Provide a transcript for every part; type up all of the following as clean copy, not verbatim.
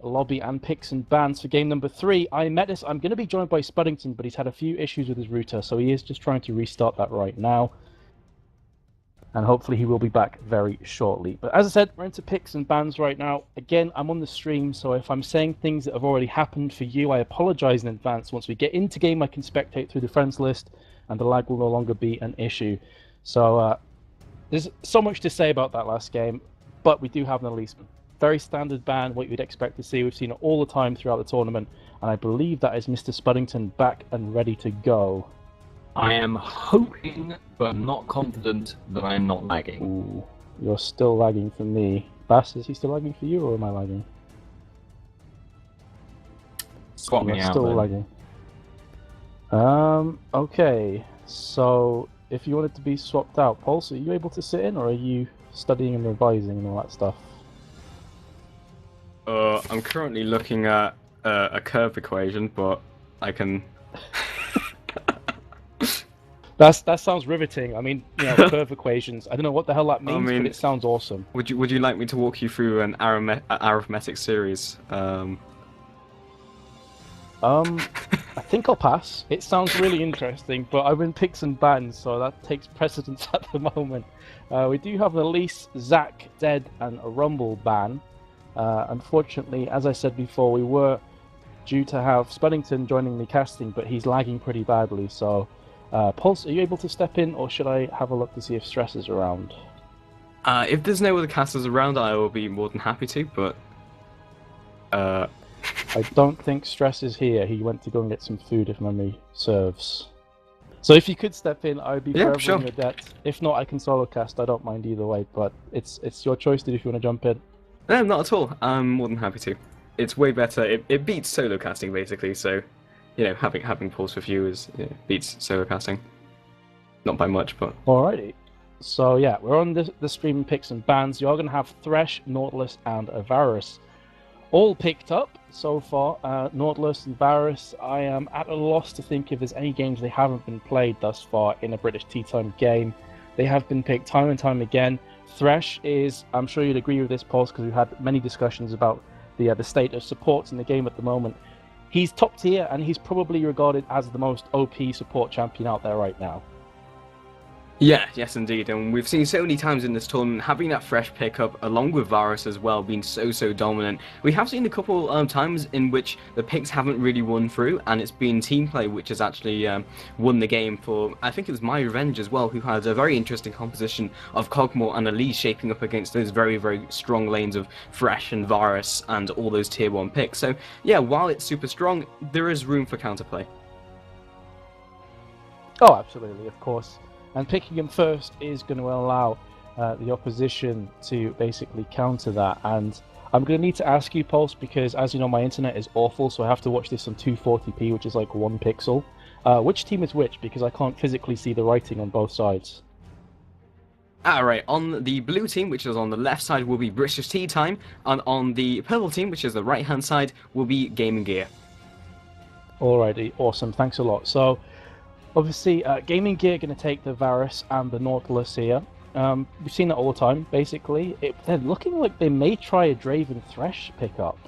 lobby and picks and bans for game number 3. I'm going to be joined by Spuddington, but he's had a few issues with his router, so he is just trying to restart that right now. And hopefully he will be back very shortly. But as I said, we're into picks and bans right now. Again, I'm on the stream, so if I'm saying things that have already happened for you, I apologize in advance. Once we get into game, I can spectate through the friends list, and the lag will no longer be an issue. So there's so much to say about that last game, but we do have an releaseman. Very standard ban, what you'd expect to see. We've seen it all the time throughout the tournament, and I believe that is Mr. Spuddington back and ready to go. I am hoping, but not confident, that I'm not lagging. Ooh, you're still lagging for me. Bass, is he still lagging for you, or am I lagging? Swap me out, still then. lagging. Okay, so if you wanted to be swapped out, Pulse, are you able to sit in, or are you studying and revising and all that stuff? I'm currently looking at a curve equation, but I can... That sounds riveting. I mean, you know, curve equations. I don't know what the hell that means, but it sounds awesome. Would you like me to walk you through an arithmetic series? I think I'll pass. It sounds really interesting, but I'm in picks and bans, so that takes precedence at the moment. We do have an Elise, Zach, Dead, and a Rumble ban. Unfortunately, as I said before, we were due to have Spuddington joining me casting, but he's lagging pretty badly, so... Pulse, are you able to step in, or should I have a look to see if Stress is around? If there's no other casters around, I will be more than happy to, but... I don't think Stress is here. He went to go and get some food, if memory serves. So if you could step in, I would be forever in your debt. If not, I can solo cast. I don't mind either way, but it's your choice, dude, if you want to jump in. No, not at all. I'm more than happy to. It's way better. It beats solo casting, basically, so... You know, having Pulse with you beats solo casting. Not by much, but... Alrighty. So yeah, we're on the stream picks and bans. You're going to have Thresh, Nautilus, and Varus. All picked up so far. Nautilus and Varus, I am at a loss to think if there's any games they haven't been played thus far in a British Tea Time game. They have been picked time and time again. Thresh is, I'm sure you'd agree with this, Pulse, because we've had many discussions about the state of supports in the game at the moment. He's top tier, and he's probably regarded as the most OP support champion out there right now. Yeah, yes indeed, and we've seen so many times in this tournament having that fresh pickup along with Varus as well being so dominant. We have seen a couple times in which the picks haven't really won through, and it's been team play which has actually won the game for, I think it was My Revenge as well, who had a very interesting composition of Cogmore and Elise shaping up against those very strong lanes of Thresh and Varus and all those tier 1 picks. So yeah, while it's super strong, there is room for counterplay. Oh, absolutely, of course. And picking him first is going to allow the opposition to basically counter that. And I'm going to need to ask you, Pulse, because as you know, my internet is awful, so I have to watch this on 240p, which is like 1 pixel. Which team is which? Because I can't physically see the writing on both sides. Alright, on the blue team, which is on the left side, will be British Tea Time, and on the purple team, which is the right-hand side, will be GamingGear. Alrighty, awesome, thanks a lot. So, obviously, GamingGear going to take the Varus and the Nautilus here. We've seen that all the time, basically. They're looking like they may try a Draven Thresh pickup,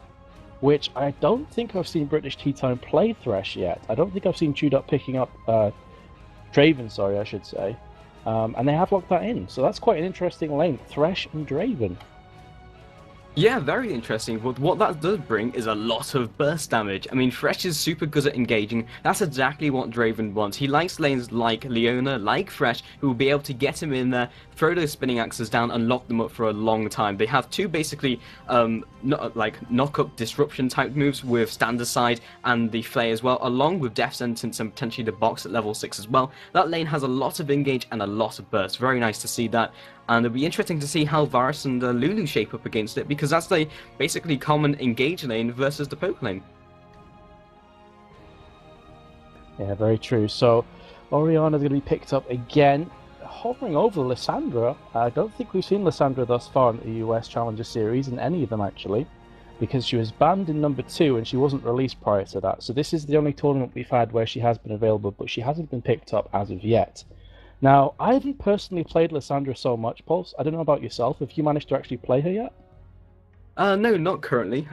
which I don't think I've seen British Tea Time play Thresh yet. I don't think I've seen Chewed Up picking up Draven, sorry, I should say. And they have locked that in, so that's quite an interesting lane, Thresh and Draven. Yeah, very interesting, but what that does bring is a lot of burst damage. I mean, Thresh is super good at engaging. That's exactly what Draven wants. He likes lanes like Leona, like Thresh, who will be able to get him in there, throw those spinning axes down, and lock them up for a long time. They have two basically knock-up disruption type moves with Standard Side and the Flay as well, along with Death Sentence and potentially the box at level 6 as well. That lane has a lot of engage and a lot of burst. Very nice to see that. And it'll be interesting to see how Varus and Lulu shape up against it, because that's the basically common engage lane versus the poke lane. Yeah, very true. So, Orianna's going to be picked up again, hovering over Lissandra. I don't think we've seen Lissandra thus far in the US Challenger Series, in any of them actually, because she was banned in number 2 and she wasn't released prior to that. So this is the only tournament we've had where she has been available, but she hasn't been picked up as of yet. Now, I haven't personally played Lissandra so much, Pulse. I don't know about yourself. Have you managed to actually play her yet? No, not currently.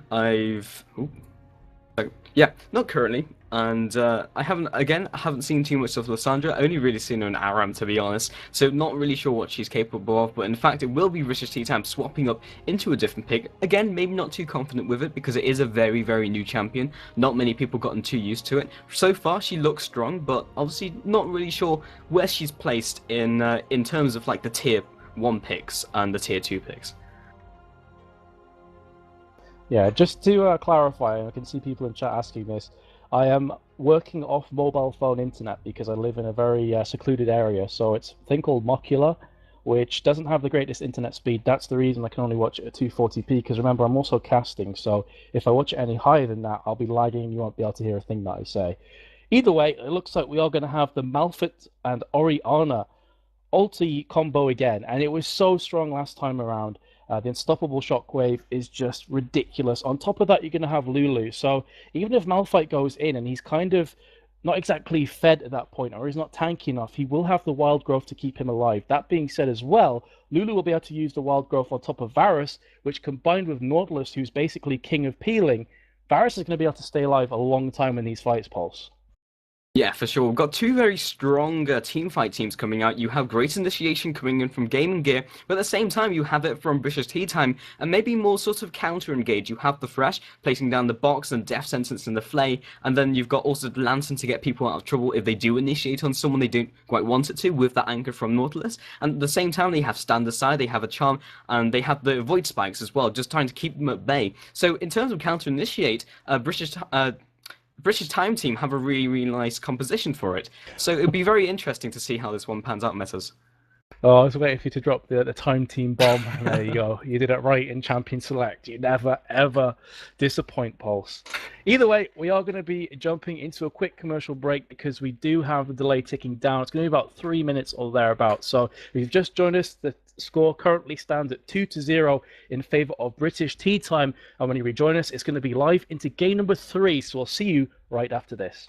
Yeah, not currently. And I haven't seen too much of Lysandra. Only really seen her in Aram, to be honest. So not really sure what she's capable of. But in fact, it will be British Tea Time swapping up into a different pick. Again, maybe not too confident with it because it is a very, very new champion. Not many people gotten too used to it. So far, she looks strong, but obviously not really sure where she's placed in terms of like the tier 1 picks and the tier 2 picks. Yeah, just to clarify, I can see people in chat asking this. I am working off mobile phone internet because I live in a very secluded area. So it's a thing called Mocula, which doesn't have the greatest internet speed. That's the reason I can only watch it at 240p. Because remember, I'm also casting, so if I watch it any higher than that, I'll be lagging and you won't be able to hear a thing that I say. Either way, it looks like we are going to have the Malphite and Oriana ulti combo again, and it was so strong last time around. The unstoppable shockwave is just ridiculous. On top of that, you're going to have Lulu. So even if Malphite goes in and he's kind of not exactly fed at that point, or he's not tanky enough, he will have the wild growth to keep him alive. That being said as well, Lulu will be able to use the wild growth on top of Varus, which combined with Nautilus, who's basically king of peeling, Varus is going to be able to stay alive a long time in these fights, Pulse. Yeah, for sure. We've got two very strong teamfight teams coming out. You have Great Initiation coming in from GamingGear, but at the same time, you have it from British Tea Time, and maybe more sort of counter-engage. You have the Fresh placing down the box and Death Sentence in the Flay, and then you've got also the Lantern to get people out of trouble if they do initiate on someone they don't quite want it to, with that anchor from Nautilus. And at the same time, they have Stand Aside, they have a Charm, and they have the Void Spikes as well, just trying to keep them at bay. So in terms of counter-initiate, British Time Team have a really, really nice composition for it. So it'd be very interesting to see how this one pans out, Metas. Oh, I was waiting for you to drop the time team bomb. And there you go. You did it right in Champion Select. You never, ever disappoint, Pulse. Either way, we are going to be jumping into a quick commercial break because we do have the delay ticking down. It's going to be about 3 minutes or thereabouts. So if you've just joined us, the score currently stands at 2-0 in favor of British Tea Time. And when you rejoin us, it's going to be live into game number 3. So we'll see you right after this.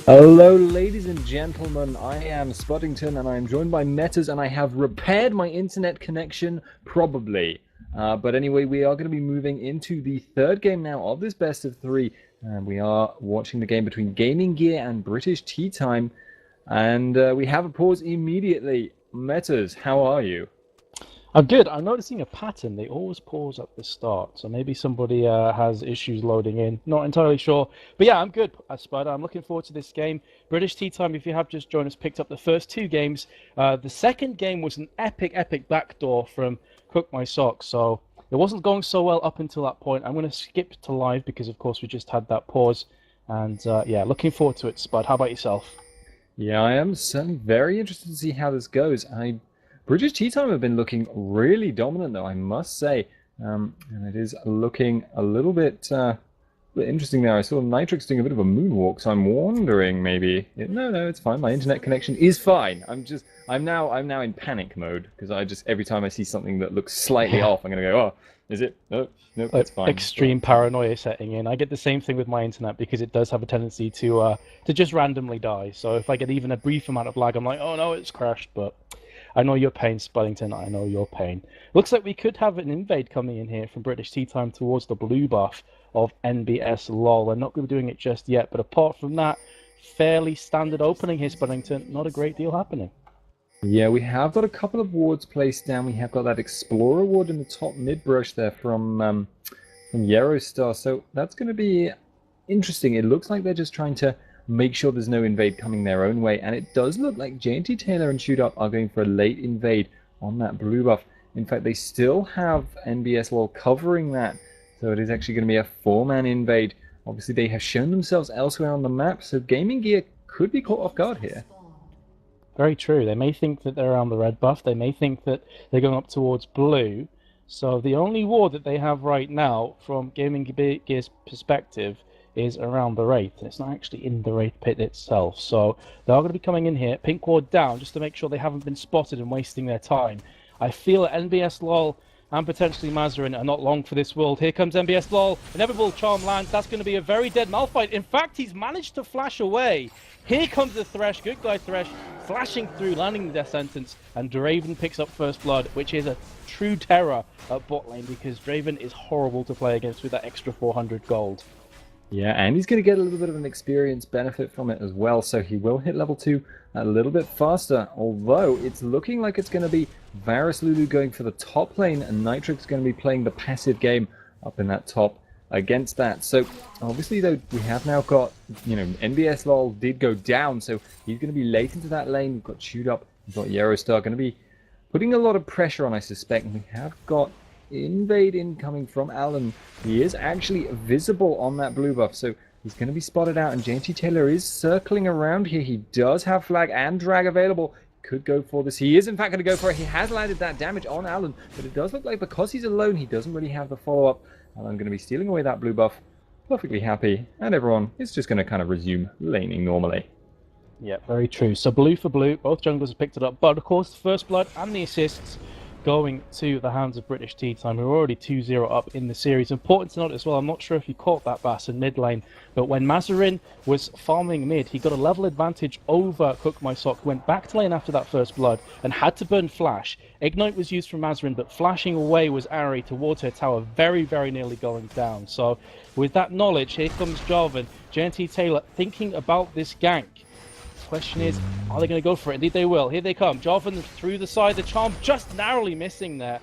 Hello, ladies and gentlemen. I am Spuddington, and I am joined by Metas, and I have repaired my internet connection, probably. But anyway, we are going to be moving into the third game now of this best of three. And we are watching the game between Gaming Gear and British Tea Time. And we have a pause immediately. Metas, how are you? I'm good. I'm noticing a pattern. They always pause at the start, so maybe somebody has issues loading in. Not entirely sure, but yeah, I'm good, Spider. I'm looking forward to this game. British Tea Time, if you have just joined us, picked up the first two games. The second game was an epic backdoor from Cook My Socks, so it wasn't going so well up until that point. I'm going to skip to live because, of course, we just had that pause, and yeah, looking forward to it, Spud. How about yourself? Yeah, I am certainly very interested to see how this goes. British Tea Time have been looking really dominant, though, I must say. And it is looking a little bit interesting there. I saw Nitrix doing a bit of a moonwalk, so I'm wondering maybe. No, it's fine. My internet connection is fine. I'm now in panic mode because every time I see something that looks slightly off, I'm gonna go, oh, is it? No, it's fine. Extreme paranoia setting in. I get the same thing with my internet because it does have a tendency to just randomly die. So if I get even a brief amount of lag, I'm like, oh no, it's crashed. But I know your pain, Spuddington. I know your pain. Looks like we could have an invade coming in here from British Tea Time towards the blue buff of NBS LOL. They're not going to be doing it just yet, but apart from that, fairly standard opening here, Spuddington. Not a great deal happening. Yeah, we have got a couple of wards placed down. We have got that Explorer ward in the top mid brush there from Eurostar. So that's going to be interesting. It looks like they're just trying to make sure there's no invade coming their own way. And it does look like J&T Taylor and Shoot Up are going for a late invade on that blue buff. In fact, they still have NBS LOL covering that. So it is actually going to be a 4-man invade. Obviously, they have shown themselves elsewhere on the map. So Gaming Gear could be caught off guard here. Very true. They may think that they're around the red buff. They may think that they're going up towards blue. So the only ward that they have right now, from Gaming Gear's perspective, is around the Wraith. It's not actually in the Wraith pit itself. So they are going to be coming in here, pink ward down, just to make sure they haven't been spotted and wasting their time. I feel that NBS LOL and potentially Mazarin are not long for this world. Here comes NBS LOL. Inevitable charm lands. That's going to be a very dead Malphite. In fact, he's managed to flash away. Here comes the Thresh. Good guy Thresh, flashing through, landing the death sentence, and Draven picks up first blood, which is a true terror at bot lane because Draven is horrible to play against with that extra 400 gold. Yeah, and he's going to get a little bit of an experience benefit from it as well, so he will hit level 2 a little bit faster, although it's looking like it's going to be Varus Lulu going for the top lane, and Nitrix going to be playing the passive game up in that top against that. So, obviously, though, we have now got, NBS LOL did go down, so he's going to be late into that lane. We've got Shoot Up, we've got Eurostar, going to be putting a lot of pressure on, I suspect, and we have got invade incoming from Alan. He is actually visible on that blue buff, so he's going to be spotted out, and J&T Taylor is circling around here. He does have flag and drag available. Could go for this. He is in fact going to go for it. He has landed that damage on Alan, but it does look like because he's alone, he doesn't really have the follow-up. Alan going to be stealing away that blue buff, perfectly happy, and everyone is just going to kind of resume laning normally. Yeah, very true. So blue for blue, both junglers have picked it up, but of course the first blood and the assists going to the hands of British Tea Time, who are already 2-0 up in the series. Important to note as well, I'm not sure if you caught that Bass in mid lane, but when Mazarin was farming mid, he got a level advantage over Cook My Sock, went back to lane after that first blood, and had to burn Flash. Ignite was used from Mazarin, but flashing away was Ari towards her tower, very, very nearly going down. So with that knowledge, here comes Jarvan, J&T Taylor thinking about this gank. Question is, are they going to go for it? Indeed they will. Here they come. Jarvan through the side. The charm just narrowly missing there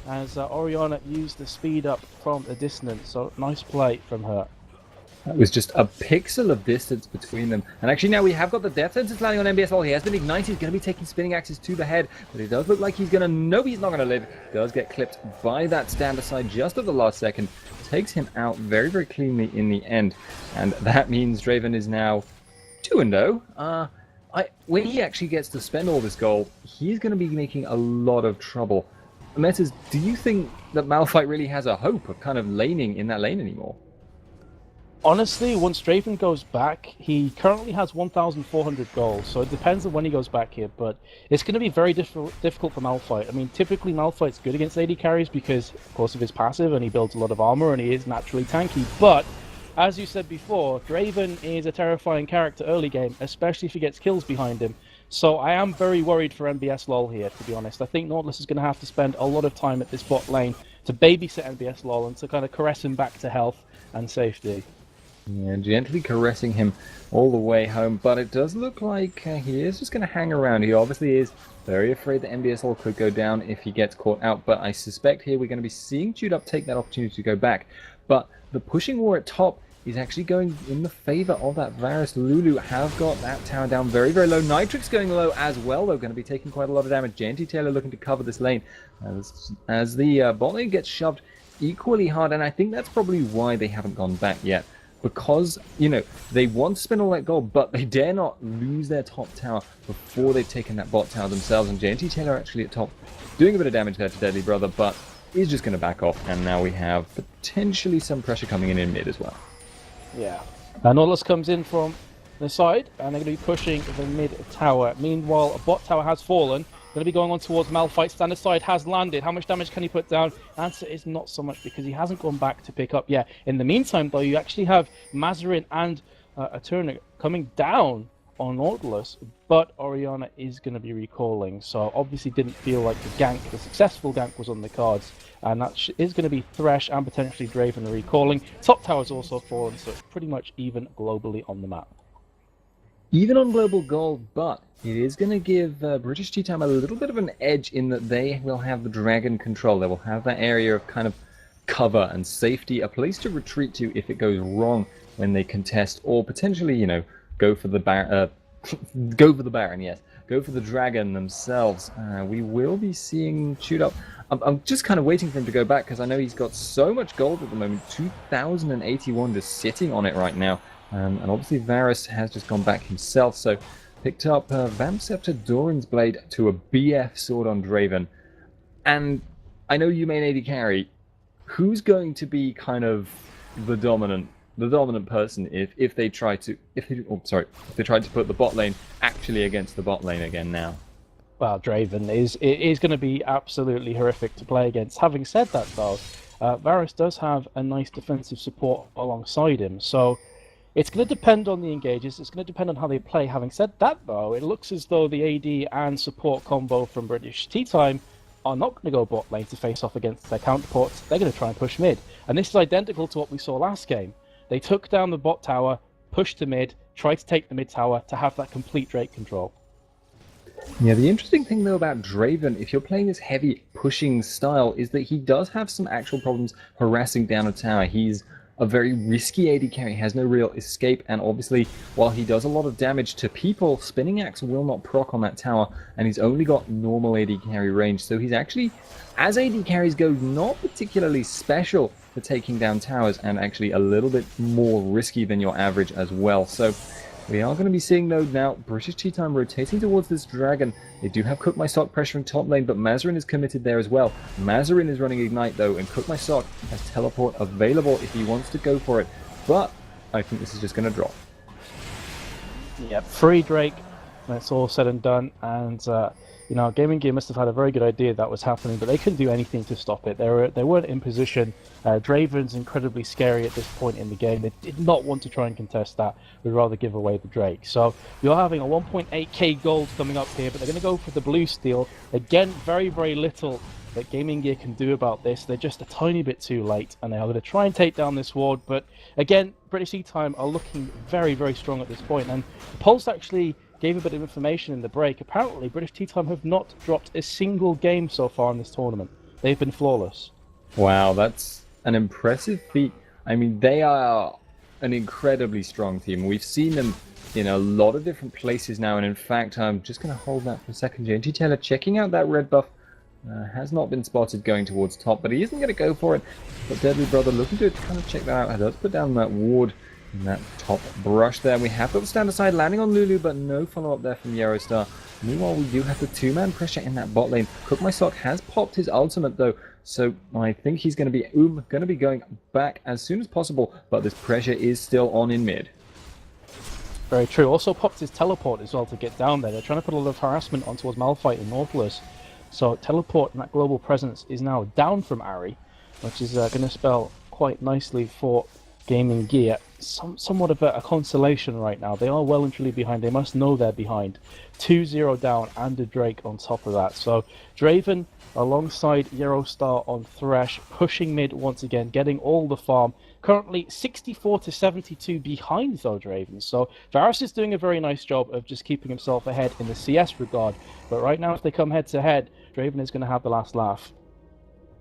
as Oriana used the speed up from a distance. So nice play from her. That was just a pixel of distance between them. And actually now we have got the death sentence landing on NBS LOL. He has been ignited. He's going to be taking spinning axes to the head. But it does look like he's going to... No, he's not going to live. Does get clipped by that stand aside just at the last second. Takes him out very, very cleanly in the end. And that means Draven is now 2-0. When he actually gets to spend all this gold, he's going to be making a lot of trouble. Metas, do you think that Malphite really has a hope of kind of laning in that lane anymore? Honestly, once Draven goes back, he currently has 1,400 gold, so it depends on when he goes back here, but it's going to be very difficult for Malphite. I mean, typically Malphite's good against AD carries because, of course, of his passive, and he builds a lot of armor, and he is naturally tanky, but as you said before, Draven is a terrifying character early game, especially if he gets kills behind him. So I am very worried for MBS LoL here, to be honest. I think Nautilus is going to have to spend a lot of time at this bot lane to babysit MBS LoL and to kind of caress him back to health and safety. Yeah, gently caressing him all the way home, but it does look like he is just going to hang around. He obviously is very afraid that MBSL could go down if he gets caught out, but I suspect here we're going to be seeing Chewed take that opportunity to go back. But the pushing war at top is actually going in the favor of that Varus. Lulu have got that tower down very, very low. Nitrix going low as well, though, going to be taking quite a lot of damage. Genty Taylor looking to cover this lane as the bot lane gets shoved equally hard, and I think that's probably why they haven't gone back yet. Because, you know, they want to spend all that gold, but they dare not lose their top tower before they've taken that bot tower themselves. And JNT Taylor actually at top, doing a bit of damage there to Deadly Brother, but is just going to back off. And now we have potentially some pressure coming in mid as well. Yeah. And Nautilus comes in from the side, and they're going to be pushing the mid tower. Meanwhile, a bot tower has fallen. Going to be going on towards Malphite. Standard side has landed. How much damage can he put down? Answer is not so much, because he hasn't gone back to pick up yet. In the meantime, though, you actually have Mazarin and Eterna coming down on Nautilus, but Orianna is going to be recalling. So obviously didn't feel like the successful gank was on the cards. And that is going to be Thresh and potentially Draven recalling. Top tower's also fallen, so it's pretty much even globally on the map. Even on global gold, but it is going to give British Tea Time a little bit of an edge in that they will have the dragon control. They will have that area of kind of cover and safety, a place to retreat to if it goes wrong when they contest, or potentially, you know, go for the Baron, yes, go for the dragon themselves. We will be seeing Chewed. I'm just kind of waiting for him to go back, because I know he's got so much gold at the moment, 2,081 just sitting on it right now. And obviously Varus has just gone back himself, so picked up Vamp Scepter, Doran's Blade to a BF sword on Draven. And I know you main AD carry. Who's going to be kind of the dominant person if they try to if they tried to put the bot lane actually against the bot lane again now? Well, Draven is going to be absolutely horrific to play against. Having said that, though, Varus does have a nice defensive support alongside him, so it's going to depend on the engages. It's going to depend on how they play. Having said that, though, it looks as though the AD and support combo from British Tea Time are not going to go bot lane to face off against their counterparts. They're going to try and push mid. And this is identical to what we saw last game. They took down the bot tower, pushed to mid, tried to take the mid tower to have that complete Drake control. Yeah, the interesting thing, though, about Draven, if you're playing this heavy pushing style, is that he does have some actual problems harassing down a tower. He's a very risky AD carry, has no real escape, and obviously, while he does a lot of damage to people, Spinning Axe will not proc on that tower, and he's only got normal AD carry range, so he's actually, as AD carries go, not particularly special for taking down towers, and actually a little bit more risky than your average as well. So we are going to be seeing, though, now British Tea Time rotating towards this dragon. They do have Cook My Sock pressuring top lane, but Mazarin is committed there as well. Mazarin is running Ignite, though, and Cook My Sock has Teleport available if he wants to go for it. But I think this is just going to drop. Yep, free Drake. That's all said and done. And, you know, GamingGear must have had a very good idea that was happening, but they couldn't do anything to stop it. They weren't in position. Draven's incredibly scary at this point in the game. They did not want to try and contest that. They'd rather give away the Drake. So you're having a 1.8k gold coming up here, but they're going to go for the blue steal. Again, very, very little that GamingGear can do about this. They're just a tiny bit too late, and they are going to try and take down this ward. But again, British Tea Time are looking very, very strong at this point. And Pulse actually gave a bit of information in the break. Apparently, British Tea Time have not dropped a single game so far in this tournament. They've been flawless. Wow, that's an impressive feat. I mean, they are an incredibly strong team. We've seen them in a lot of different places now, and in fact, I'm just going to hold that for a second. JNT Taylor checking out that red buff. Has not been spotted going towards top, but he isn't going to go for it. But Deadly Brother looking to kind of check that out. He does put down that ward in that top brush there. We have got the standard side landing on Lulu, but no follow-up there from Eurostar. Meanwhile, we do have the two-man pressure in that bot lane. Cook My Sock has popped his ultimate, though, so I think he's going to be going back as soon as possible, but this pressure is still on in mid. Very true. Also popped his teleport as well to get down there. They're trying to put a lot of harassment on towards Malphite and Nautilus. So teleport and that global presence is now down from Ari, which is going to spell quite nicely for GamingGear somewhat of a consolation right now. They are well and truly behind. They must know they're behind. 2-0 down and a Drake on top of that. So Draven alongside Eurostar on Thresh, pushing mid once again, getting all the farm. Currently 64 to 72 behind though Draven. So Varus is doing a very nice job of just keeping himself ahead in the CS regard. But right now if they come head to head, Draven is going to have the last laugh.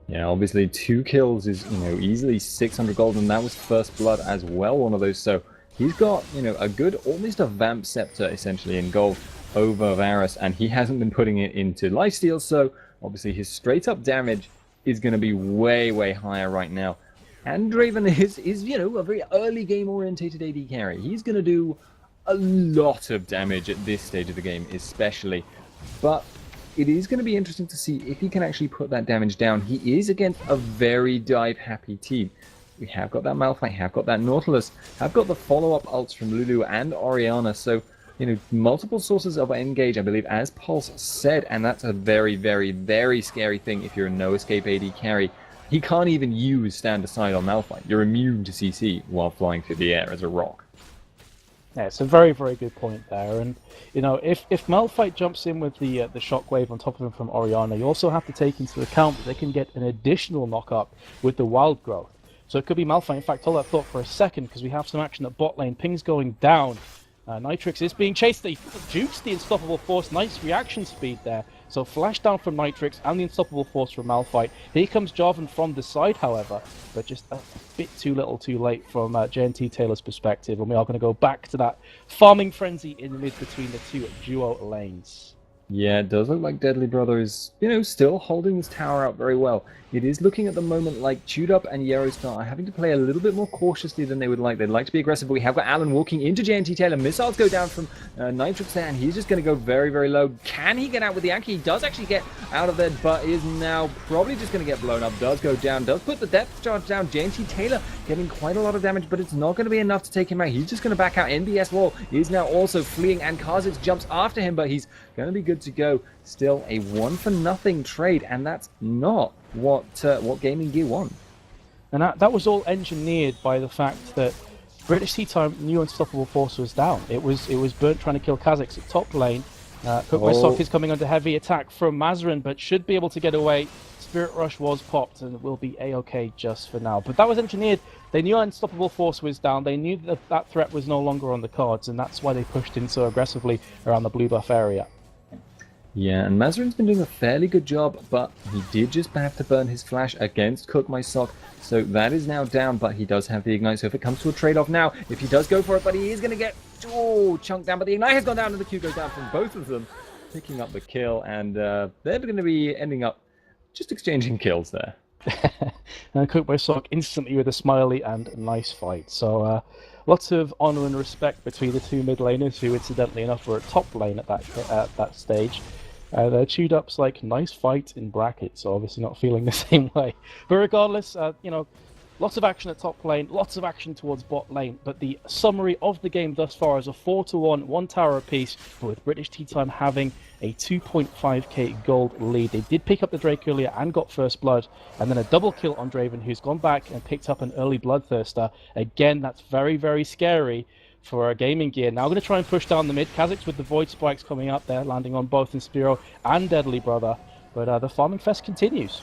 Yeah, obviously 2 kills is, easily 600 gold, and that was first blood as well, one of those. So he's got, a good, almost a vamp scepter essentially in gold over Varus, and he hasn't been putting it into lifesteal, so obviously his straight up damage is going to be way, way higher right now. And Draven is a very early game orientated AD carry. He's going to do a lot of damage at this stage of the game, especially. But it is going to be interesting to see if he can actually put that damage down. He is against a very dive-happy team. We have got that Malphite, have got that Nautilus, have got the follow-up ults from Lulu and Orianna. So, multiple sources of engage, I believe, as Pulse said, and that's a very, very, very scary thing if you're a no-escape AD carry. He can't even use Stand Aside on Malphite. You're immune to CC while flying through the air as a rock. Yeah, it's a very, very good point there. And, if Malphite jumps in with the shockwave on top of him from Orianna, you also have to take into account that they can get an additional knock-up with the wild growth. So it could be Malphite. In fact, hold that thought for a second, because we have some action at bot lane. Ping's going down. Nitrix is being chased. They jukes the Unstoppable Force. Nice reaction speed there. So flash down from Nitrix and the Unstoppable Force from Malphite. Here comes Jarvan from the side, however, but just a bit too little too late from JNT Taylor's perspective. And we are going to go back to that farming frenzy in the mid between the two duo lanes. Yeah, it does look like Deadly Brother is, still holding this tower out very well. It is looking at the moment like Chewed Up and Eurostar are having to play a little bit more cautiously than they would like. They'd like to be aggressive, but we have got Alan walking into JNT Taylor. Missiles go down from Nitrix there, and he's just going to go very, very low. Can he get out with the Anki? He does actually get out of there, but is now probably just going to get blown up. Does go down, does put the depth charge down. JNT Taylor getting quite a lot of damage, but it's not going to be enough to take him out. He's just going to back out. NBS Wall is now also fleeing, and Kha'Zix jumps after him, but he's going to be good to go. Still a 1-for-nothing trade, and that's not what GamingGear want. And that was all engineered by the fact that British Tea Time knew Unstoppable Force was down. It was Burnt trying to kill Kha'Zix at top lane. Cookboy is coming under heavy attack from Mazarin, but should be able to get away. Spirit Rush was popped and will be a-okay just for now. But that was engineered. They knew Unstoppable Force was down. They knew that threat was no longer on the cards, and that's why they pushed in so aggressively around the blue buff area. Yeah, and Mazarin's been doing a fairly good job, but he did just have to burn his flash against Cook My Sock, so that is now down, but he does have the Ignite, so if it comes to a trade-off now, if he does go for it, but he is going to get, chunked down, but the Ignite has gone down, and the Q goes down from both of them, picking up the kill, and they're going to be ending up just exchanging kills there. And Cook My Sock instantly with a smiley and a nice fight, so lots of honour and respect between the two mid laners, who incidentally enough were at top lane at that stage. Chewed Up's like, nice fight in brackets, so obviously not feeling the same way. But regardless, lots of action at top lane, lots of action towards bot lane, but the summary of the game thus far is a 4-1, 1 tower apiece, but with British Tea Time having a 2.5k gold lead. They did pick up the Drake earlier and got first blood, and then a double kill on Draven, who's gone back and picked up an early Bloodthirster. Again, that's very, very scary for GamingGear. Now going to try and push down the mid. Kha'Zix with the Void Spikes coming up there, landing on both Inspiro and Deadly Brother, but the farming fest continues.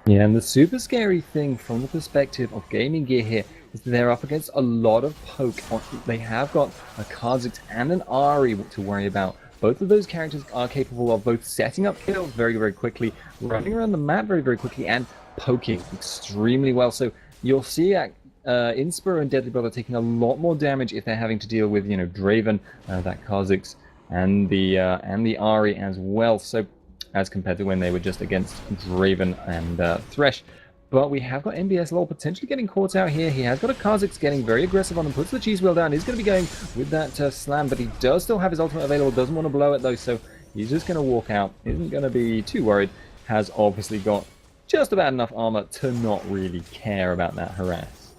Yeah, and the super scary thing from the perspective of GamingGear here is that they're up against a lot of poke. They have got a Kha'Zix and an Ahri to worry about. Both of those characters are capable of both setting up kills very, very quickly, running around the map very, very quickly, and poking extremely well. So you'll see Inspiro and Deadly Brother taking a lot more damage if they're having to deal with, Draven, that Kha'Zix, and the Ahri as well. So as compared to when they were just against Draven and Thresh. But we have got NBS Lol potentially getting caught out here. He has got a Kha'Zix getting very aggressive on him, puts the cheese wheel down. He's going to be going with that slam, but he does still have his ultimate available, doesn't want to blow it though, so he's just going to walk out. Isn't going to be too worried. Has obviously got just about enough armor to not really care about that harass.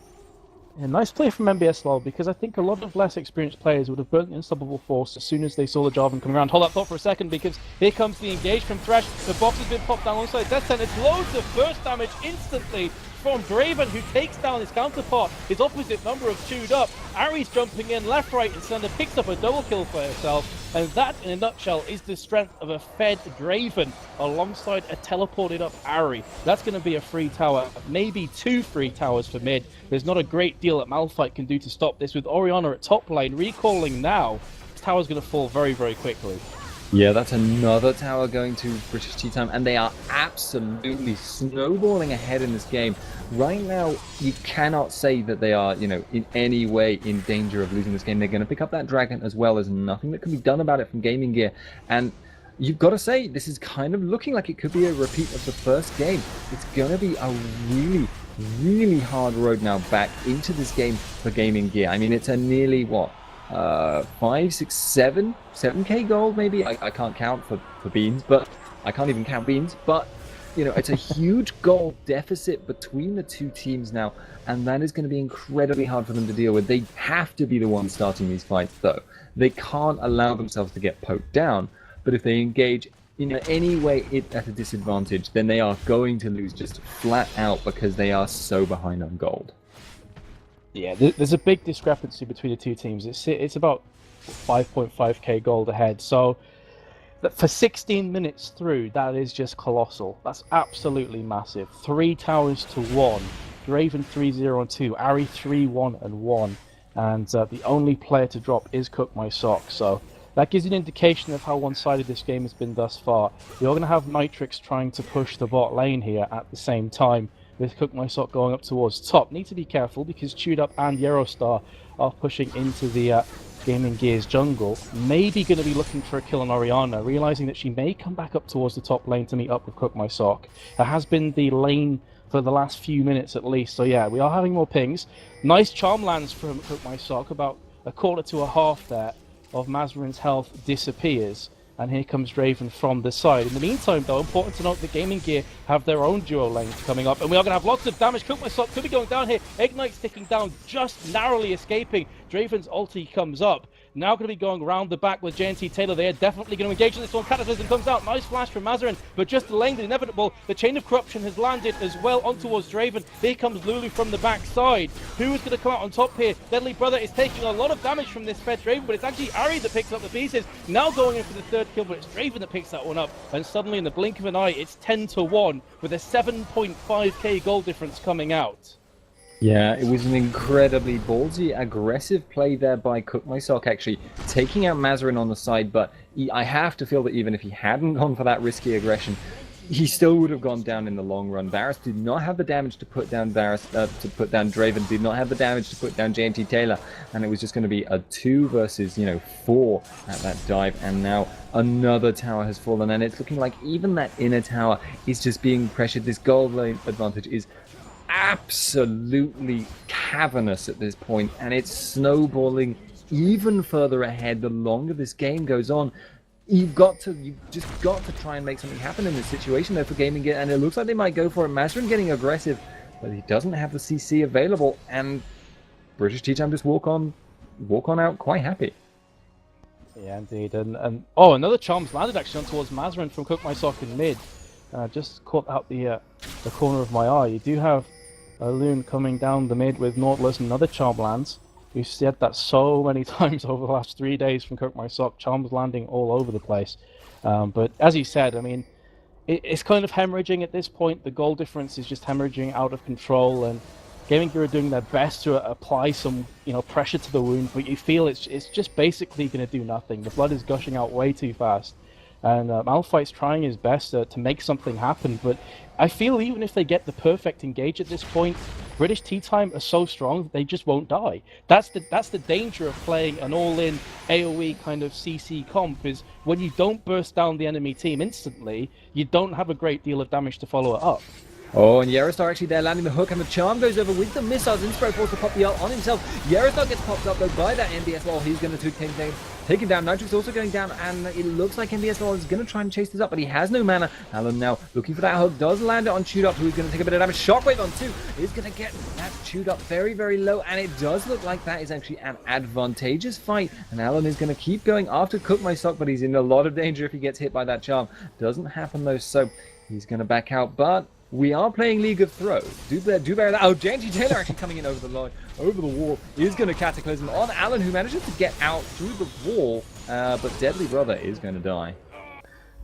Yeah, nice play from MBS Lol, because I think a lot of less experienced players would have burnt the Unstoppable Force as soon as they saw the Jarvan coming around. Hold that thought for a second, because here comes the engage from Thresh. The box has been popped down alongside Death Sentence. Loads of burst damage instantly from Draven, who takes down his counterpart, his opposite number of 2'd up. Ari's jumping in left, right, and center, picks up a double kill for herself. And that, in a nutshell, is the strength of a fed Draven alongside a teleported up Ari. That's going to be a free tower, maybe 2 free towers for mid. There's not a great deal that Malphite can do to stop this. With Orianna at top lane, recalling now, this tower's going to fall very, very quickly. Yeah, that's another tower going to British Tea Time, and they are absolutely snowballing ahead in this game. Right now, you cannot say that they are, in any way in danger of losing this game. They're going to pick up that dragon as well. There's nothing that can be done about it from GamingGear, and you've got to say, this is kind of looking like it could be a repeat of the first game. It's going to be a really, really hard road now back into this game for GamingGear. I mean, it's a nearly, 5, 6, 7k gold maybe. I can't count for beans, but I can't even count beans. But it's a huge gold deficit between the two teams now, and that is going to be incredibly hard for them to deal with. They have to be the ones starting these fights, though. They can't allow themselves to get poked down. But if they engage in any way at a disadvantage, then they are going to lose just flat out because they are so behind on gold. Yeah, there's a big discrepancy between the two teams. It's about 5.5k gold ahead. So for 16 minutes through, that is just colossal. That's absolutely massive. 3 towers to 1. Draven 3-0 and 2. Ari 3-1 and 1. And the only player to drop is Cook My Sock. So that gives you an indication of how one-sided this game has been thus far. You're going to have Nitrix trying to push the bot lane here at the same time, with Cook My Sock going up towards top. Need to be careful because Chewed Up and Eurostar are pushing into the GamingGear's jungle. Maybe going to be looking for a kill on Orianna, realizing that she may come back up towards the top lane to meet up with Cook My Sock. That has been the lane for the last few minutes at least. So yeah, we are having more pings. Nice charm lands from Cook My Sock. About a quarter to a half there of Mazarin's health disappears. And here comes Draven from the side. In the meantime, though, important to note that GamingGear have their own duo lanes coming up. And we are going to have lots of damage. Cook My Sock could be going down here. Ignite's ticking down, just narrowly escaping. Draven's ulti comes up. Now going to be going around the back with JNT Taylor. They are definitely going to engage in this one. Cataclysm comes out. Nice flash from Mazarin, but just delaying the inevitable. The Chain of Corruption has landed as well on towards Draven. Here comes Lulu from the backside. Who is going to come out on top here? Deadly Brother is taking a lot of damage from this fed Draven, but it's actually Ari that picks up the pieces. Now going in for the third kill, but it's Draven that picks that one up. And suddenly, in the blink of an eye, it's 10-1 with a 7.5k goal difference coming out. Yeah, it was an incredibly ballsy, aggressive play there by Cook My Sock, actually taking out Mazarin on the side, but I have to feel that even if he hadn't gone for that risky aggression, he still would have gone down in the long run. Varus did not have the damage to put down Draven, did not have the damage to put down JNT Taylor, and it was just going to be a 2 versus 4 at that dive, and now another tower has fallen, and it's looking like even that inner tower is just being pressured. This gold lane advantage is absolutely cavernous at this point, and it's snowballing even further ahead the longer this game goes on. You've just got to try and make something happen in this situation though for GamingGear, and it looks like they might go for it. Mazarin getting aggressive, but he doesn't have the CC available, and British Tea Time just walk on out quite happy. Yeah, indeed. And oh, another charm's landed actually on towards Mazarin from Cook My Sock in mid. Just caught out the corner of my eye. You do have a Loon coming down the mid with Nautilus and another charm lands. We've said that so many times over the last 3 days from Cook My Sock. Charms landing all over the place. But as you said, I mean, it's kind of hemorrhaging at this point. The goal difference is just hemorrhaging out of control, and GamingGear are doing their best to apply some, pressure to the wound. But you feel it's just basically going to do nothing. The blood is gushing out way too fast. And Malphite's trying his best to make something happen, but I feel even if they get the perfect engage at this point, British Tea Time are so strong that they just won't die. That's the danger of playing an all-in AoE kind of CC comp, is when you don't burst down the enemy team instantly, you don't have a great deal of damage to follow it up. Oh, and Yerostar actually there landing the hook, and the charm goes over with the missiles. Inspiro forced to pop the ult on himself. Yerostar gets popped up though by that MBS wall. He's going to take him down. Nitrix also going down, and it looks like MBS wall is going to try and chase this up, but he has no mana. Alan now looking for that hook, does land it on Chewed Up, who's going to take a bit of damage. Shockwave on 2 is going to get that Chewed Up very, very low, and it does look like that is actually an advantageous fight. And Alan is going to keep going after Cook My Sock, but he's in a lot of danger if he gets hit by that charm. Doesn't happen though, so he's going to back out, but We are playing League of Throws. Do bear that. Oh, JNT Taylor actually coming in over the line, over the wall, is going to cataclysm on Alan, who manages to get out through the wall, but Deadly Brother is going to die.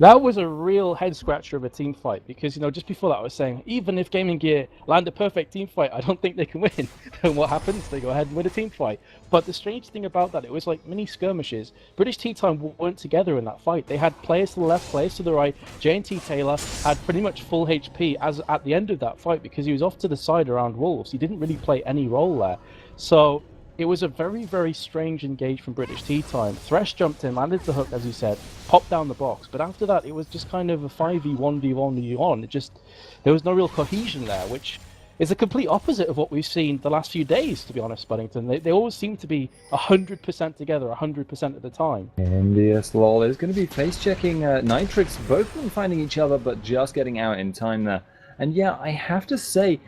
That was a real head scratcher of a team fight because, you know, just before that I was saying, even if GamingGear land a perfect team fight, I don't think they can win. And what happens? They go ahead and win a team fight. But the strange thing about that, it was like mini skirmishes. British Tea Time weren't together in that fight. They had players to the left, players to the right. JNT Taylor had pretty much full HP as at the end of that fight because he was off to the side around Wolves. He didn't really play any role there. So it was a very, very strange engage from British Tea Time. Thresh jumped in, landed the hook, as you said, popped down the box. But after that, it was just kind of a 5v1v1v1. It just, there was no real cohesion there, which is the complete opposite of what we've seen the last few days, to be honest, Buddington. They always seem to be 100% together, 100% of the time. And yes, lol is going to be face-checking Nitrix, both of them finding each other, but just getting out in time there. And yeah, I have to say,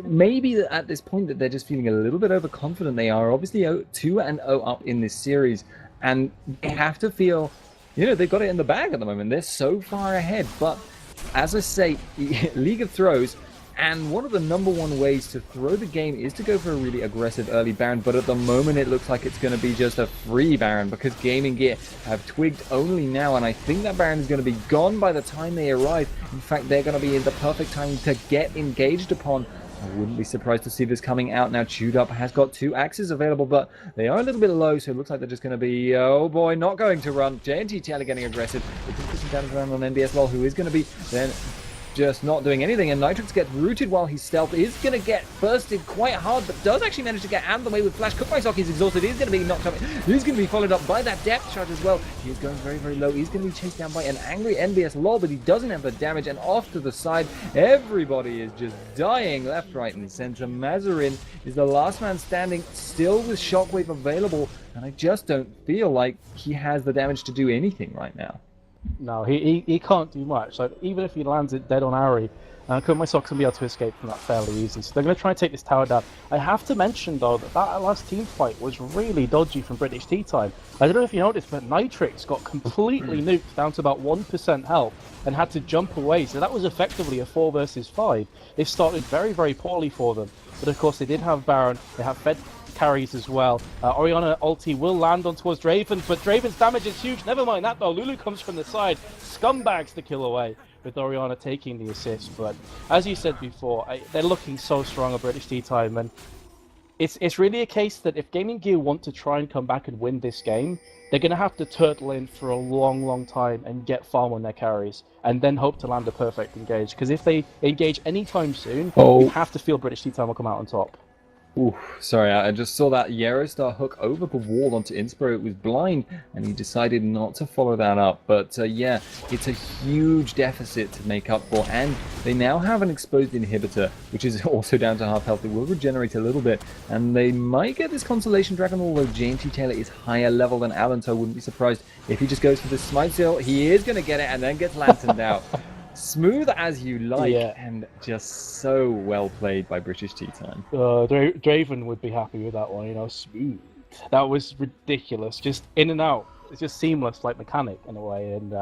maybe at this point that they're just feeling a little bit overconfident. They are obviously 2-0 up in this series, and they have to feel, you know, they've got it in the bag at the moment. They're so far ahead. But as I say, League of Throws, and one of the #1 ways to throw the game is to go for a really aggressive early Baron, but at the moment it looks like it's going to be just a free Baron because GamingGear have twigged only now, and I think that Baron is going to be gone by the time they arrive. In fact, they're going to be in the perfect time to get engaged upon. I wouldn't be surprised to see this coming out now. Chewed Up has got 2 axes available, but they are a little bit low, so it looks like they're just going to be, oh boy, not going to run. JNT Taylor getting aggressive. They did put some damage around on NBS Lol, who is going to be then just not doing anything, and Nitrix gets rooted while he's stealth. Is going to get bursted quite hard, but does actually manage to get out of the way with Flash. Cook My Sock is exhausted. He's going to be knocked up. He's going to be followed up by that depth charge as well. He is going very, very low. He's going to be chased down by an angry NBS Lol, but he doesn't have the damage, and off to the side, everybody is just dying left, right, and center. Mazarin is the last man standing, still with Shockwave available, and I just don't feel like he has the damage to do anything right now. No, he can't do much. So even if he lands it dead on Ari, Cook My Sock's going to be able to escape from that fairly easily. So they're going to try and take this tower down. I have to mention, though, that last team fight was really dodgy from British Tea Time. I don't know if you noticed, but Nitrix got completely nuked down to about 1% health and had to jump away. So that was effectively a 4 versus 5. It started very, very poorly for them. But of course, they did have Baron. They have Fed carries as well. Orianna ulti will land on towards Draven, but Draven's damage is huge. Never mind that though. Lulu comes from the side. Scumbags the kill away with Orianna taking the assist. But as you said before, they're looking so strong at British Tea Time, and it's really a case that if GamingGear want to try and come back and win this game, they're going to have to turtle in for a long, long time and get farm on their carries, and then hope to land a perfect engage. Because if they engage anytime soon, you have to feel British Tea Time will come out on top. Ooh, sorry, I just saw that Yarostar hook over the wall onto Inspiro. It was blind, and he decided not to follow that up. But yeah, it's a huge deficit to make up for, and they now have an exposed inhibitor, which is also down to half health. It will regenerate a little bit, and they might get this Constellation Dragon, although JNT Taylor is higher level than Alan, so I wouldn't be surprised if he just goes for the Smite Seal. He is going to get it, and then gets lanterned out. Smooth as you like, and just so well played by British Tea Time. Draven would be happy with that one, you know, smooth. That was ridiculous, just in and out. It's just seamless, like Mechanic in a way. And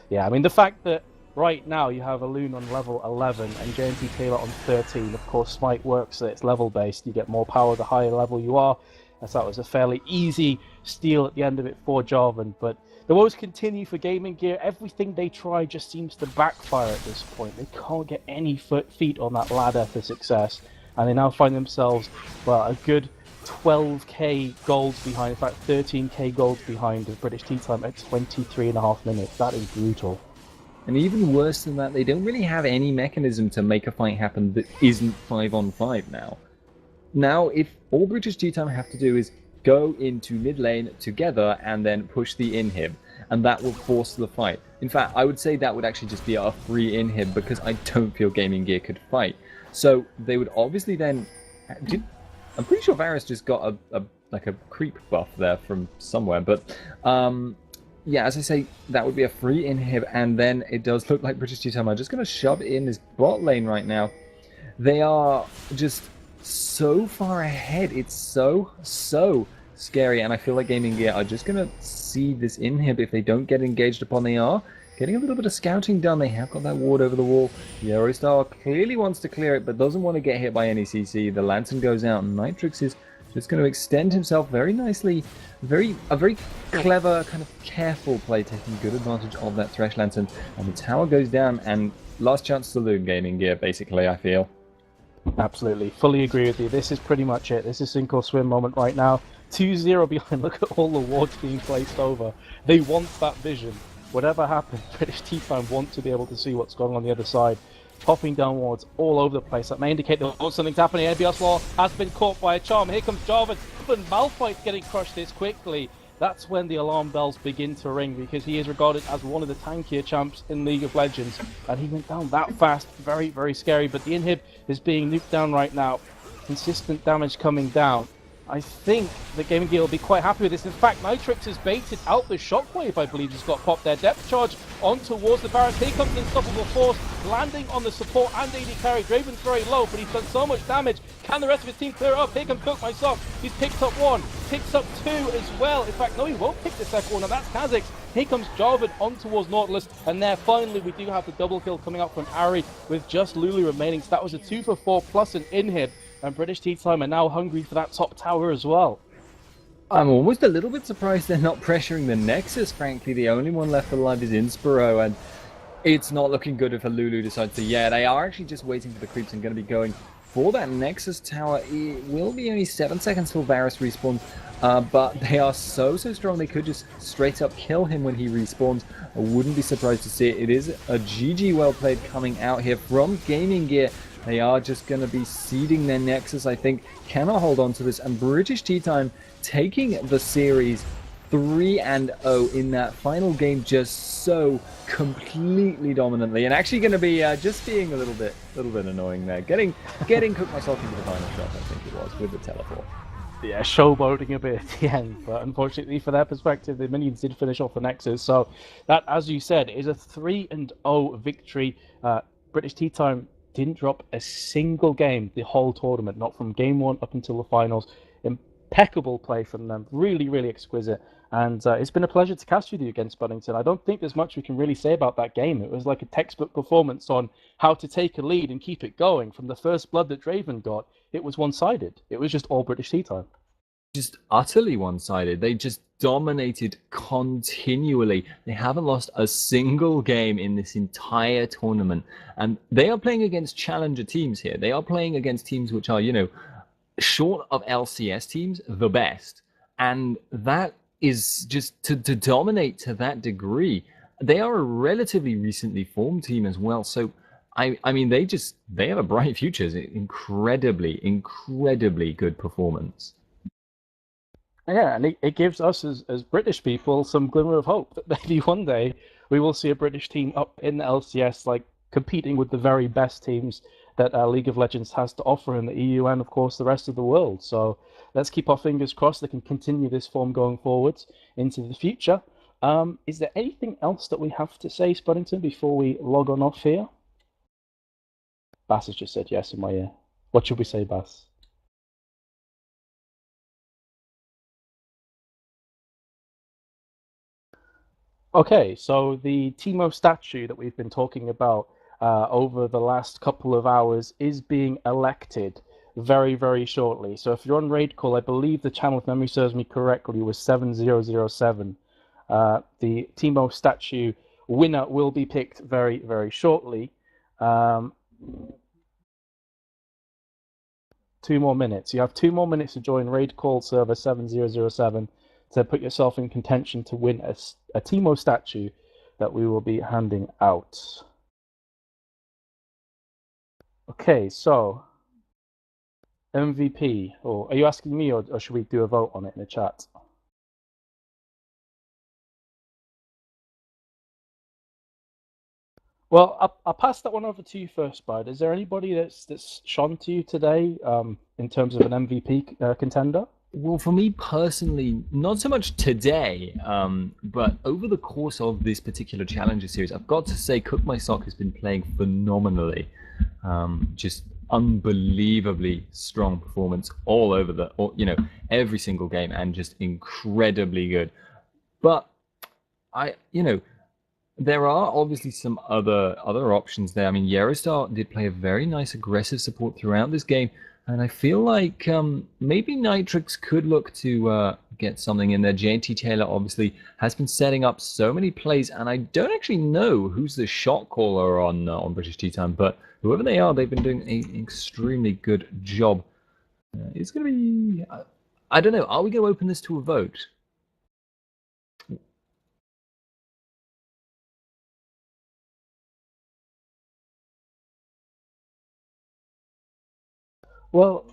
yeah, I mean, the fact that right now you have a Loon on level 11 and JNT Taylor on 13, of course, Smite works, so it's level based. You get more power the higher level you are. So that was a fairly easy steal at the end of it for Jarvan, but the woes continue for GamingGear. Everything they try just seems to backfire at this point. They can't get any feet on that ladder for success, and they now find themselves, well, a good 12k gold behind, in fact 13k gold behind the British Tea Time at 23.5 minutes. That is brutal. And even worse than that, they don't really have any mechanism to make a fight happen that isn't 5-on-5 now. Now, if all British Tea Time have to do is go into mid lane together and then push the inhib, and that will force the fight. In fact, I would say that would actually just be a free inhib, because I don't feel GamingGear could fight. So they would obviously then... I'm pretty sure Varus just got like a creep buff there from somewhere, but yeah, as I say, that would be a free inhib, and then it does look like British Tea Time are just going to shove in this bot lane right now. They are just so far ahead. It's so scary, and I feel like GamingGear are just going to see this inhib if they don't get engaged upon. They are getting a little bit of scouting done. They have got that ward over the wall. The Eurostar clearly wants to clear it, but doesn't want to get hit by any CC. The Lantern goes out, and Nitrix is just going to extend himself very nicely. A very clever, kind of careful play, taking good advantage of that Thresh Lantern. And the tower goes down, and last chance saloon GamingGear, basically, I feel. Absolutely. Fully agree with you. This is pretty much it. This is sink or swim moment right now. 2-0 behind. Look at all the wards being placed over. They want that vision. Whatever happens, British T-Time want to be able to see what's going on the other side. Popping down wards all over the place. That may indicate that something's happening. NBS Law has been caught by a charm. Here comes Jarvan. But Malphite's getting crushed this quickly. That's when the alarm bells begin to ring, because he is regarded as one of the tankier champs in League of Legends, and he went down that fast. Very, very scary, but the inhib is being nuked down right now. Consistent damage coming down. I think that GamingGear will be quite happy with this. In fact, Nitrix has baited out the shockwave, I believe, just got popped there. Depth charge on towards the Baron. Here comes an unstoppable force, landing on the support and AD carry. Draven's very low, but he's done so much damage. Can the rest of his team clear it up? Here comes Cook myself. He's picked up one, picks up two as well. In fact, no, he won't pick the second one, and that's Kha'Zix. Here comes Jarvan on towards Nautilus, and there finally we do have the double kill coming up from Ari with just Lulu remaining. So that was a 2 for 4 plus an inhib. And British T-Time are now hungry for that top tower as well. I'm almost a little bit surprised they're not pressuring the Nexus, frankly. The only one left alive is Inspiro, and it's not looking good if a Lulu decides to... Yeah, they are actually just waiting for the creeps and going to be going for that Nexus tower. It will be only 7 seconds till Varus respawns, but they are so strong they could just straight up kill him when he respawns. I wouldn't be surprised to see it. It is a GG well played coming out here from GamingGear. They are just going to be seeding their Nexus, I think. Cannot hold on to this. And British T-Time taking the series 3-0 in that final game just so completely dominantly. And actually going to be just being a little bit annoying there. Getting Cook myself into the final shot, I think it was, with the teleport. Yeah, showboating a bit at the end, but unfortunately for their perspective, the minions did finish off the Nexus. So that, as you said, is a 3-0 victory. British T-Time didn't drop a single game the whole tournament, not from game 1 up until the finals. Impeccable play from them, really, really exquisite. And it's been a pleasure to cast with you against Buddington. I don't think there's much we can really say about that game. It was like a textbook performance on how to take a lead and keep it going. From the first blood that Draven got, it was one-sided. It was just all British T-Time. Just utterly one-sided. They just dominated continually. They haven't lost a single game in this entire tournament. And they are playing against challenger teams here. They are playing against teams which are, you know, short of LCS teams, the best. And that is just to dominate to that degree. They are a relatively recently formed team as well. So, I mean, they have a bright future. Incredibly good performance. Yeah, and it gives us as British people some glimmer of hope that maybe one day we will see a British team up in the LCS, like competing with the very best teams that League of Legends has to offer in the EU and, of course, the rest of the world. So let's keep our fingers crossed they can continue this form going forwards into the future. Is there anything else that we have to say, Spuddington, before we log on off here? Bass has just said yes in my ear. What should we say, Bass? Okay, so the Teemo statue that we've been talking about over the last couple of hours is being elected very, very shortly. So if you're on raid call, I believe the channel, if memory serves me correctly, was 7007. The Teemo statue winner will be picked very, very shortly. 2 more minutes. You have 2 more minutes to join raid call server 7007 to put yourself in contention to win a Teemo statue that we will be handing out. Okay, so MVP, or are you asking me, or should we do a vote on it in the chat? Well, I'll pass that one over to you first, Bud. Is there anybody that's shone to you today in terms of an MVP contender? Well, for me personally, not so much today, but over the course of this particular Challenger series, I've got to say Cook My Sock has been playing phenomenally. Just unbelievably strong performance all over every single game, and just incredibly good. But there are obviously some other options there. I mean, Yarostar did play a very nice aggressive support throughout this game, and I feel like maybe Nitrix could look to get something in there. JNT Taylor obviously has been setting up so many plays, and I don't actually know who's the shot caller on British Tea Time, but whoever they are, they've been doing an extremely good job. It's going to be... I don't know. Are we going to open this to a vote? Well,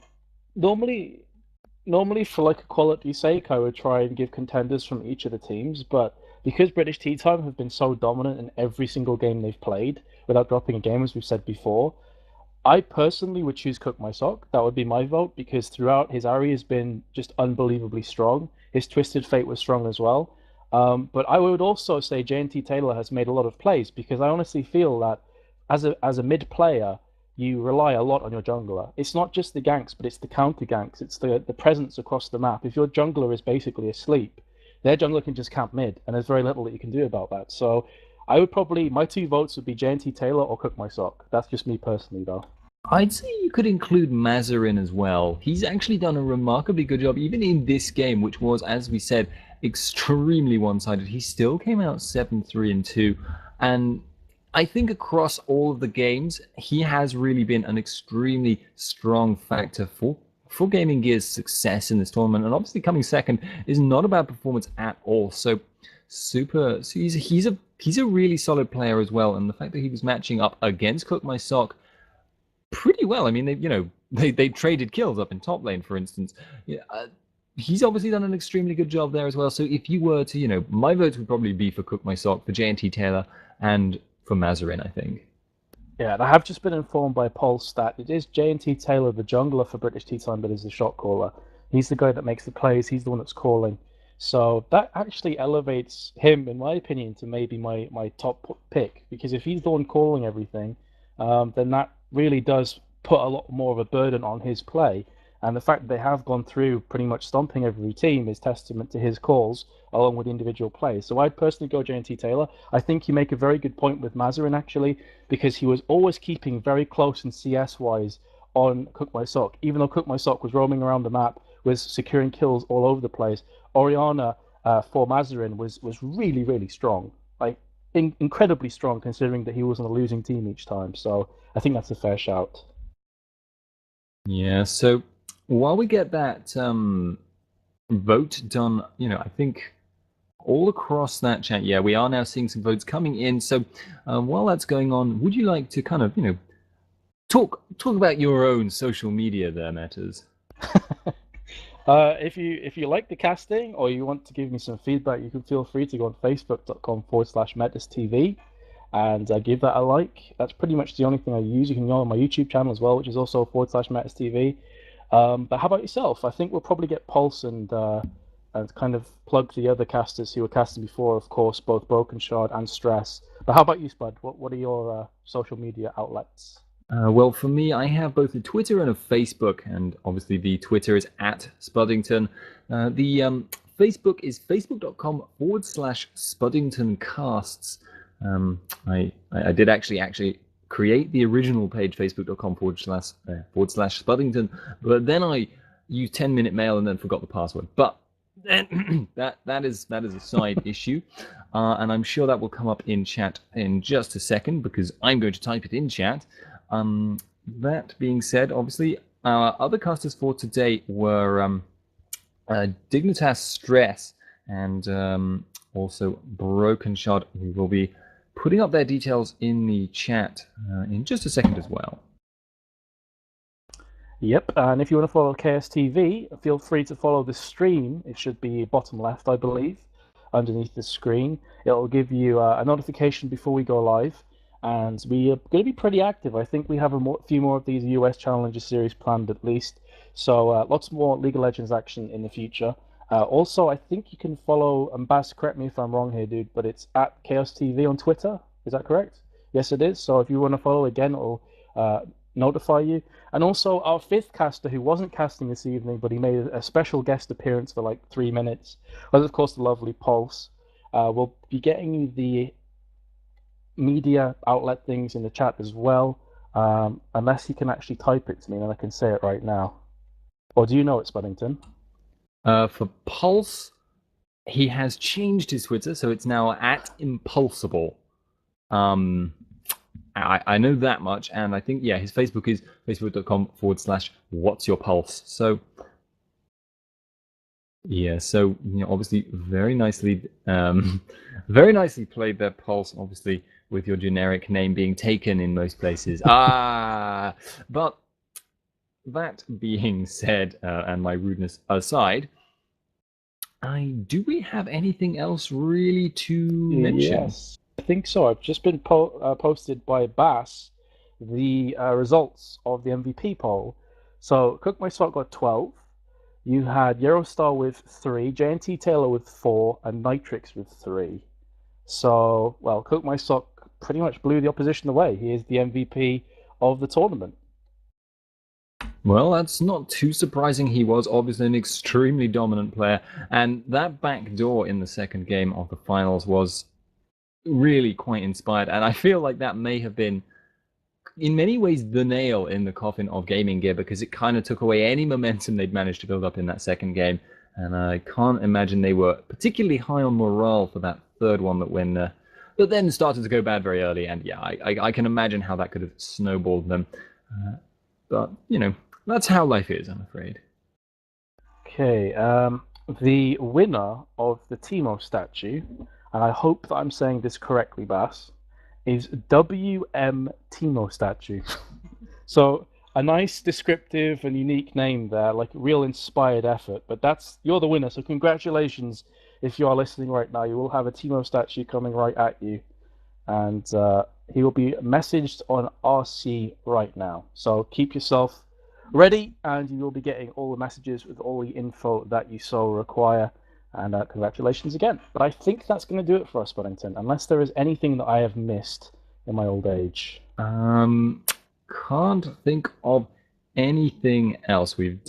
normally for like equality's sake, I would try and give contenders from each of the teams, but because British Tea Time have been so dominant in every single game they've played without dropping a game, as we've said before, I personally would choose Cook My Sock. That would be my vote because throughout his Ari has been just unbelievably strong. His Twisted Fate was strong as well. But I would also say JNT Taylor has made a lot of plays because I honestly feel that as a mid player, you rely a lot on your jungler. It's not just the ganks, but it's the counter ganks. It's the presence across the map. If your jungler is basically asleep, their jungler can just camp mid, and there's very little that you can do about that. So I would probably, my two votes would be JNT Taylor or Cook My Sock. That's just me personally, though. I'd say you could include Mazarin as well. He's actually done a remarkably good job, even in this game, which was, as we said, extremely one-sided. He still came out 7-3-2, and I think across all of the games, he has really been an extremely strong factor for GamingGear's success in this tournament. And obviously, coming second is not a bad performance at all. So, he's a really solid player as well. And the fact that he was matching up against Cook My Sock pretty well. I mean, they traded kills up in top lane, for instance. Yeah, he's obviously done an extremely good job there as well. So if you were to, my votes would probably be for Cook My Sock, for JNT Taylor, and for Mazarin, I think. Yeah, and I have just been informed by Paul's stat. It is JNT Taylor, the jungler for British Tea Time, but is the shot caller. He's the guy that makes the plays. He's the one that's calling. So that actually elevates him, in my opinion, to maybe my top pick. Because if he's the one calling everything, then that really does put a lot more of a burden on his play. And the fact that they have gone through pretty much stomping every team is testament to his calls along with individual plays. So I'd personally go JNT Taylor. I think you make a very good point with Mazarin, actually, because he was always keeping very close in CS-wise on Cook My Sock. Even though Cook My Sock was roaming around the map, was securing kills all over the place, Oriana for Mazarin was really, really strong. Like, incredibly strong, considering that he was on a losing team each time. So I think that's a fair shout. Yeah, so while we get that vote done, I think all across that chat, yeah, we are now seeing some votes coming in. So while that's going on, would you like to kind of, talk about your own social media there, Metas? If you like the casting or you want to give me some feedback, you can feel free to go on facebook.com/metastv and give that a like. That's pretty much the only thing I use. You can go on my YouTube channel as well, which is also /metastv. But how about yourself? I think we'll probably get Pulse and kind of plug the other casters who were casting before, of course, both Broken Shard and Stress. But how about you, Spud? What are your social media outlets? Well, for me, I have both a Twitter and a Facebook, and obviously the Twitter is @Spuddington. The Facebook is facebook.com/SpuddingtonCasts. I did actually create the original page, facebook.com//Spuddington, but then I used 10-minute mail and then forgot the password. But then that is a side issue, and I'm sure that will come up in chat in just a second because I'm going to type it in chat. That being said, obviously, our other casters for today were Dignitas Stress and also Broken Shot, who will be putting up their details in the chat in just a second as well. Yep, and if you want to follow KSTV, feel free to follow the stream. It should be bottom left, I believe, underneath the screen. It'll give you a notification before we go live. And we are going to be pretty active. I think we have a few more of these US Challenger Series planned at least. So lots more League of Legends action in the future. Also, I think you can follow, and Baz, correct me if I'm wrong here, dude, but it's @Kaostv on Twitter. Is that correct? Yes, it is. So if you want to follow again, it'll notify you. And also our fifth caster who wasn't casting this evening, but he made a special guest appearance for like 3 minutes, was of course the lovely Pulse. We'll be getting you the media outlet things in the chat as well. Unless he can actually type it to me, then I can say it right now. Or do you know it, Spuddington? For Pulse, he has changed his Twitter, so it's now at Impulsible. I know that much, and I think, yeah, his Facebook is facebook.com/what'syourpulse. So, yeah, so, you know, obviously very nicely played there, Pulse, obviously, with your generic name being taken in most places. But that being said, and my rudeness aside, do we have anything else really to mention? Yes, I think so. I've just been posted by Bass the results of the MVP poll. So Cook My Sock got 12. You had Eurostar with 3, JNT Taylor with 4, and Nitrix with 3. So, well, Cook My Sock pretty much blew the opposition away. He is the MVP of the tournament. Well, that's not too surprising. He was obviously an extremely dominant player, and that backdoor in the second game of the finals was really quite inspired, and I feel like that may have been, in many ways, the nail in the coffin of GamingGear, because it kind of took away any momentum they'd managed to build up in that second game, and I can't imagine they were particularly high on morale for that third one that then started to go bad very early, and yeah, I can imagine how that could have snowballed them. But, you know, that's how life is, I'm afraid. Okay, the winner of the Timo statue, and I hope that I'm saying this correctly, Bass, is WM Timo statue. So a nice descriptive and unique name there, like real inspired effort. But you're the winner, so congratulations if you are listening right now. You will have a Timo statue coming right at you, and he will be messaged on RC right now. So keep yourself ready, and you will be getting all the messages with all the info that you so require. And congratulations again. But I think that's going to do it for us, Buddington, unless there is anything that I have missed in my old age. Can't think of anything else. We've